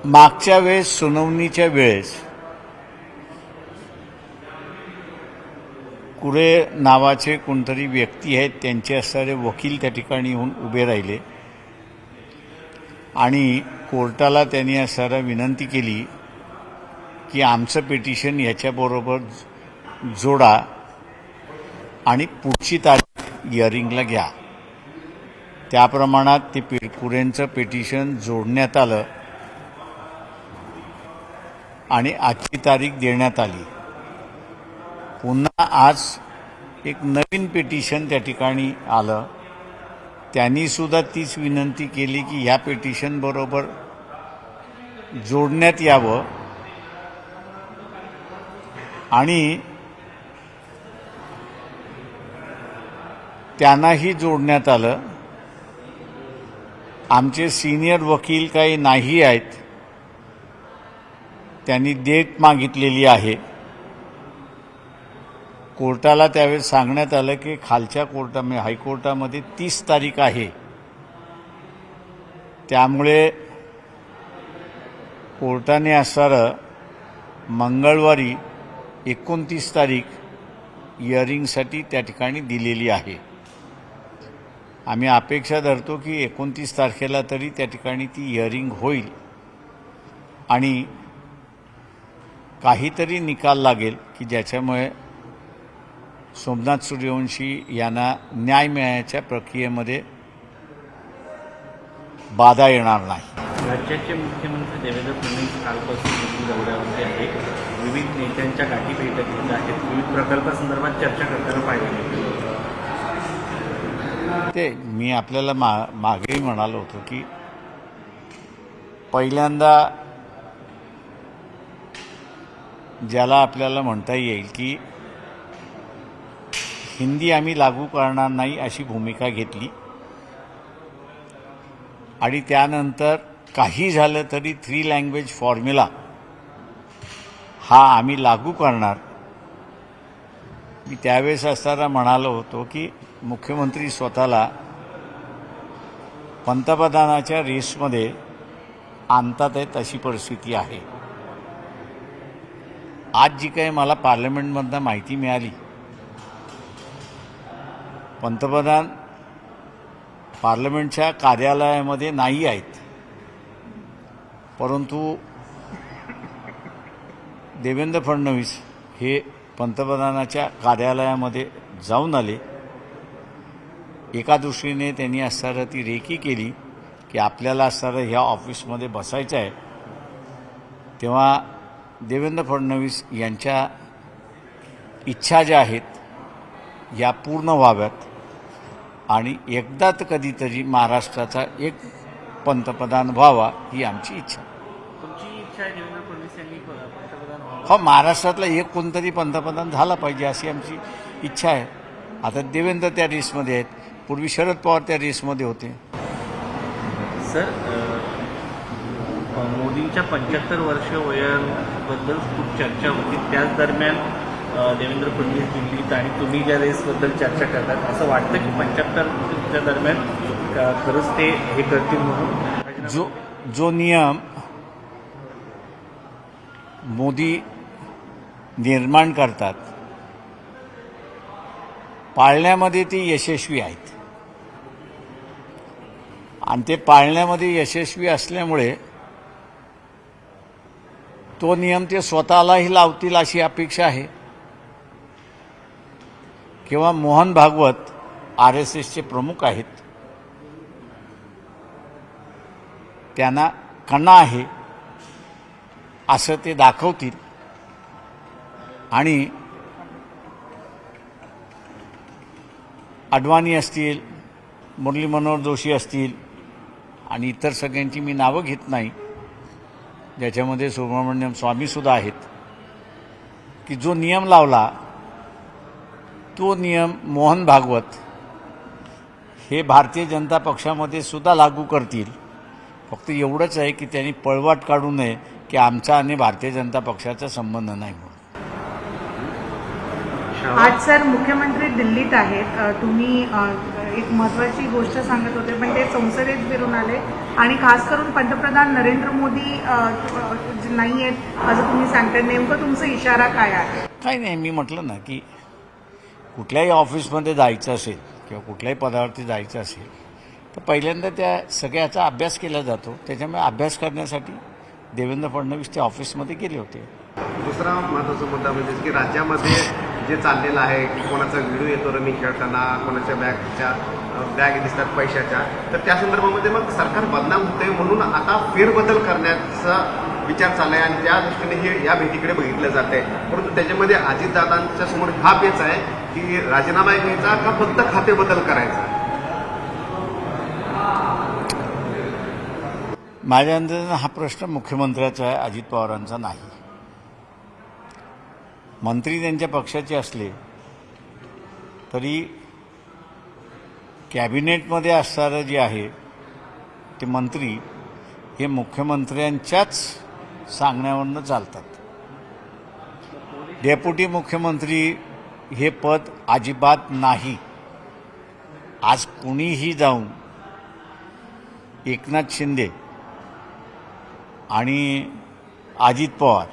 मागच्या वेळेस सुनावणीच्या वेळेस कुरे नावाचे कोणतरी व्यक्ती आहेत, त्यांचे असणारे वकील त्या ठिकाणी येऊन उभे राहिले आणि कोर्टाला त्यांनी असणारा विनंती केली की आमचं पिटिशन ह्याच्याबरोबर जोडा आणि पुढची तारीख हिअरिंगला घ्या. त्या प्रमाणात ते कुरेंचं पिटिशन जोडण्यात आलं आणि आजची तारीख देण्यात आली. पुन्हा आज एक नवीन पिटिशन त्या ठिकाणी आलं. त्यांनी सुद्धा तीच विनंती केली की ह्या पिटिशन बरोबर जोडण्यात यावं आणि त्यांनाही जोडण्यात आलं. आमचे सिनियर वकील काही नाही आहेत, त्यांनी डेट मागितलेली आहे. कोर्टाला त्यावेळेस सांगण्यात आलं की खालच्या कोर्टामध्ये हायकोर्टामध्ये 30 तारीख आहे, त्यामुळे कोर्टाने असणारं मंगळवारी 29 तारीख हिअरिंगसाठी त्या ठिकाणी दिलेली आहे. आम्ही अपेक्षा धरतो की 29 तारखेला तरी त्या ठिकाणी ती हिअरिंग होईल आणि काहीतरी निकाल लागेल की ज्याच्यामुळे सोमनाथ सूर्यवंशी यांना न्याय मिळण्याच्या प्रक्रियेमध्ये बाधा येणार नाही. राज्याचे मुख्यमंत्री देवेंद्र फडणवीस कालपासून दिल्ली दौऱ्यावरती आहेत. विविध नेत्यांच्या गाठी भेटत घेत आहेत. विविध प्रकल्पासंदर्भात चर्चा करताना पाहिजे. ते मी आपल्याला मागेही म्हणालो होतो की पहिल्यांदा ज्याला आपल्याला म्हणता येईल की हिंदी आम्ही लागू करणार नाही अशी भूमिका घेतली आणि त्यानंतर काही झालं तरी 3 लँग्वेज फॉर्म्युला हा आम्ही लागू करणार. मी त्यावेळेस असताना म्हणालो होतो की मुख्यमंत्री स्वतःला पंतप्रधानाच्या रेसमध्ये आणतात आहेत अशी परिस्थिती आहे. आज जी काही मला पार्लमेंटमधनं माहिती मिळाली, पंतप्रधान पार्लमेंटच्या कार्यालयामध्ये नाही आहेत, परंतु देवेंद्र फडणवीस हे पंतप्रधानाच्या कार्यालयामध्ये जाऊन आले. एका दृष्टीने त्यांनी असणारं ती रेकी केली की आपल्याला असणारं ह्या ऑफिसमध्ये बसायचं आहे, तेव्हा देवेंद्र फडणवीस यांच्या इच्छा ज्या आहेत या पूर्ण व्हाव्यात आणि एकदा तर कधीतरी महाराष्ट्राचा एक पंतप्रधान व्हावा ही आमची इच्छा. तुमची इच्छा आहे देवेंद्र फडणवीस यांनी पंतप्रधान व्हावं? हो, महाराष्ट्रातला एक कोणतरी पंतप्रधान झाला पाहिजे अशी आमची इच्छा आहे. आता देवेंद्र त्या रेसमध्ये आहेत, पूर्वी शरद पवार त्या रेसमध्ये होते. सर, मोदींच्या 75 वर्ष वयाबद्दल खूप चर्चा होती. त्याच दरम्यान देवेंद्र फडणवीस दिल्लीत आणि तुम्ही ज्या रेसबद्दल चर्चा करतात, असं वाटतं की 75च्या दरम्यान खरंच ते हे करतील म्हणून? जो नियम मोदी निर्माण करतात पाळण्यामध्ये ते यशस्वी आहेत आणि ते पाळण्यामध्ये यशस्वी असल्यामुळे तो नियम ते स्वतःलाही लावतील अशी अपेक्षा आहे. किंवा मोहन भागवत RSSचे प्रमुख आहेत, त्यांना कणा आहे असं ते दाखवतील आणि अडवाणी असतील, मुरली मनोहर जोशी असतील आणि इतर सगळ्यांची मी नावं घेत नाही, ज्याच्यामध्ये सुब्रमण्यम स्वामीसुद्धा आहेत, की जो नियम लावला तो नियम मोहन भागवत हे भारतीय जनता पक्षामध्ये सुद्धा लागू करतील. फक्त एवढंच आहे की त्यांनी पळवाट काढू नये की आमचा आणि भारतीय जनता पक्षाचा संबंध नाही म्हणून. आज सर मुख्यमंत्री दिल्लीत आहेत, तुम्ही एक महत्त्वाची गोष्ट सांगत होते, पण ते संसदेत फिरून आले आणि खास करून पंतप्रधान नरेंद्र मोदी नाही आहेत असं तुम्ही सांगताय. नेमकं तुमचा इशारा काय आहे? काही नाही, मी म्हटलं ना की कुठल्याही ऑफिसमध्ये जायचं असेल किंवा कुठल्याही पदावरती जायचं असेल तर पहिल्यांदा त्या सगळ्याचा अभ्यास केला जातो. त्याच्यामुळे अभ्यास करण्यासाठी देवेंद्र फडणवीस त्या ऑफिसमध्ये गेले होते. दुसरा महत्त्वाचा मुद्दा म्हणजे की राज्यामध्ये जे चाललेलं आहे की कोणाचा व्हिडिओ येतो रमी खेळताना, कोणाच्या बॅग दिसतात पैशाच्या, तर त्या संदर्भामध्ये मग सरकार बदनाम होते म्हणून आता फेरबदल करण्याचा विचार चालला आहे आणि त्या दृष्टीने हे या भेटीकडे बघितलं जात आहे. परंतु त्याच्यामध्ये अजितदादांच्या समोर हा पेच आहे की राजीनामा घ्यायचा का फक्त खाते बदल करायचा. माझ्या अंदाजानं हा प्रश्न मुख्यमंत्र्याचा आहे, अजित पवारांचा नाही. मंत्री त्यांच्या पक्षाचे असले तरी कॅबिनेटमध्ये असणारं जे आहे ते मंत्री हे मुख्यमंत्र्यांच्याच सांगण्यावरनं चालतात. डेप्युटी मुख्यमंत्री हे पद अजिबात नाही. आज कुणीही जाऊन एकनाथ शिंदे आणि अजित पवार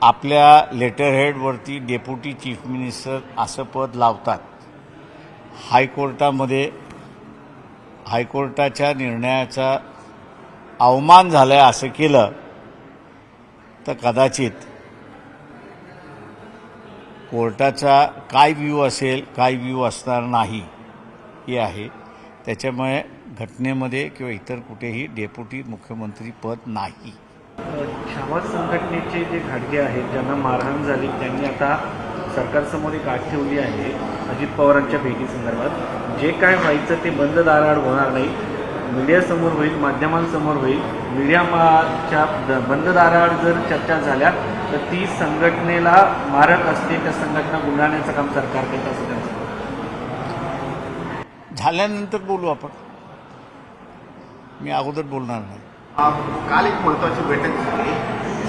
आपल्या लेटरहेडवरती डेप्युटी चीफ मिनिस्टर असं पद लावतात. हायकोर्टाच्या निर्णयाचा अवमान झालाय असं केलं तर कदाचित कोर्टाचा काय व्ह्यू असेल, काय व्ह्यू असणार नाही हे आहे. त्याच्यामुळे घटनेमध्ये किंवा इतर कुठेही डेप्युटी मुख्यमंत्री पद नाही. छावा संघटनेचे जे घाटगे आहेत ज्यांना मारहाण झाली त्यांनी आता सरकारसमोर एक आठ ठेवली आहे अजित पवारांच्या भेटीसंदर्भात. जे काय व्हायचं ते बंद दाराआड होणार नाही, मीडियासमोर होईल, माध्यमांसमोर होईल. मीडियाच्या बंद दाराआड जर चर्चा झाल्या तर ती संघटनेला मारक असते, त्या संघटना गुंडाळण्याचं काम सरकार करत असं त्यांचं झाल्यानंतर बोलू आपण. मी अगोदर बोलणार नाही. काल एक महत्त्वाची बैठक झाली.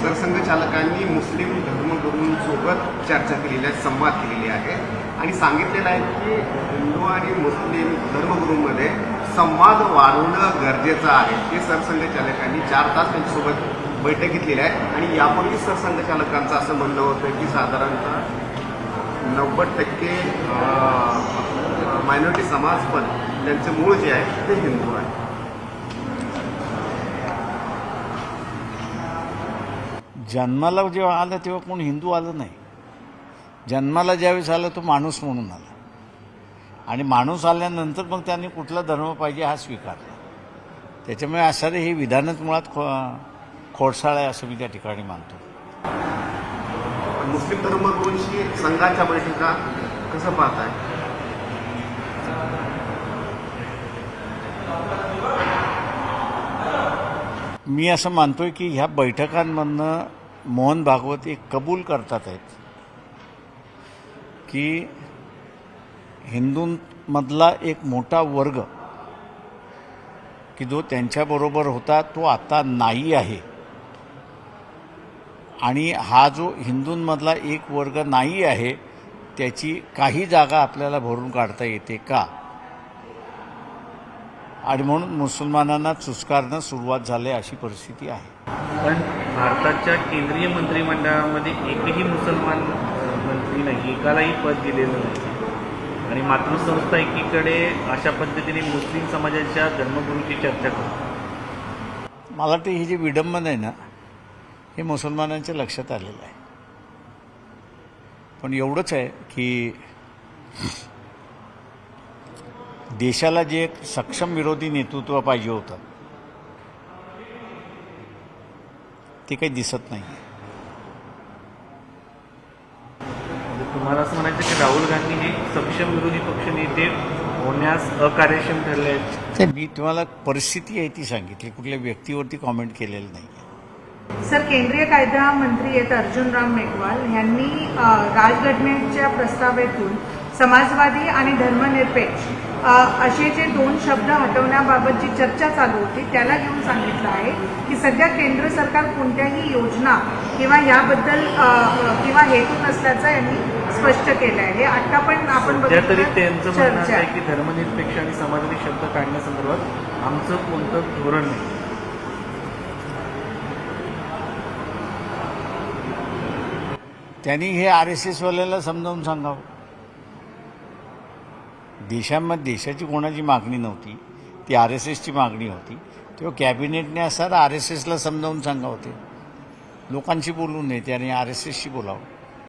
सरसंघचालकांनी मुस्लिम धर्मगुरूंसोबत चर्चा केलेली आहे, संवाद केलेली आहे आणि सांगितलेलं आहे की हिंदू आणि मुस्लिम धर्मगुरूंमध्ये संवाद वाढवणं गरजेचं आहे. हे सरसंघचालकांनी 4 तास त्यांच्यासोबत बैठक घेतलेली आहे आणि यापूर्वी सरसंघचालकांचं असं म्हणणं होतं की साधारणतः 90% मायनॉरिटी समाज पण त्यांचे मूळ जे आहे ते हिंदू आहे. जन्माला जेव्हा आलं तेव्हा कोण हिंदू आलं नाही. जन्माला ज्यावेळेस आलं तो माणूस म्हणून आला आणि माणूस आल्यानंतर मग त्यांनी कुठला धर्म पाहिजे हा स्वीकारला. त्याच्यामुळे असणारे हे विधानच मुळात खोडसाळ आहे असं मी त्या ठिकाणी मानतो. मुस्लिम धर्मगुरूंशी संघाच्या बैठका कसं पाहताय? मी असं मानतोय की ह्या बैठकांमधनं मोहन भागवत एक कबूल करतात आहेत की हिंदूंमधला एक मोठा वर्ग की जो त्यांच्याबरोबर होता तो आता नाही आहे आणि हा जो हिंदूंमधला एक वर्ग नाही आहे त्याची काही जागा आपल्याला भरून काढता येते का, आणि म्हणून मुसलमानांना चुस्कारणं सुरुवात झाली अशी परिस्थिती आहे. पण भारताच्या केंद्रीय मंत्रिमंडळामध्ये एकही मुसलमान मंत्री नाही, एकालाही पद दिलेलं नाही आणि मातृसंस्था एकीकडे अशा पद्धतीने मुस्लिम समाजाच्या धर्मगुरूची चर्चा करते. मला वाटतं हे जे विडंबन आहे ना हे मुसलमानांच्या लक्षात आलेलं आहे. पण एवढंच आहे की देशाला जे एक सक्षम विरोधी नेतृत्व पाहिजे होतं ते काही दिसत नाही. तुम्हाला असं म्हणायचं की राहुल गांधी हे सक्षम विरोधी पक्ष नेते होण्यास अकार्यक्षम ठरले आहेत? मी तुम्हाला परिस्थिती आहे ती सांगितली, कुठल्या व्यक्तीवरती कॉमेंट केलेलं नाही. सर, केंद्रीय कायदा मंत्री आहेत अर्जुन राम मेघवाल यांनी राजघटनेच्या प्रस्तावातून समाजवादी आणि धर्मनिरपेक्ष असे जे 2 शब्द हटवण्याबाबत जी चर्चा चालू होती त्याला घेऊन सांगितलं आहे की सध्या केंद्र सरकार कोणत्याही योजना किंवा याबद्दल किंवा हेतू नसल्याचं यांनी स्पष्ट केलं आहे. हे आता पण आपण सध्या तरी बघितलं त्यांचं म्हणणं असं चर्चा आहे की धर्मनिरपेक्ष आणि समाजातील शब्द काढण्यासंदर्भात आमचं कोणतं धोरण नाही. त्यांनी हे RSS वाल्याला समजावून सांगावं. देशाची कोणाची मागणी नव्हती, ती RSSची मागणी होती. तेव्हा कॅबिनेटने असं RSSला समजावून सांगावं. ते लोकांशी बोलू नये, त्याने RSSशी बोलावं.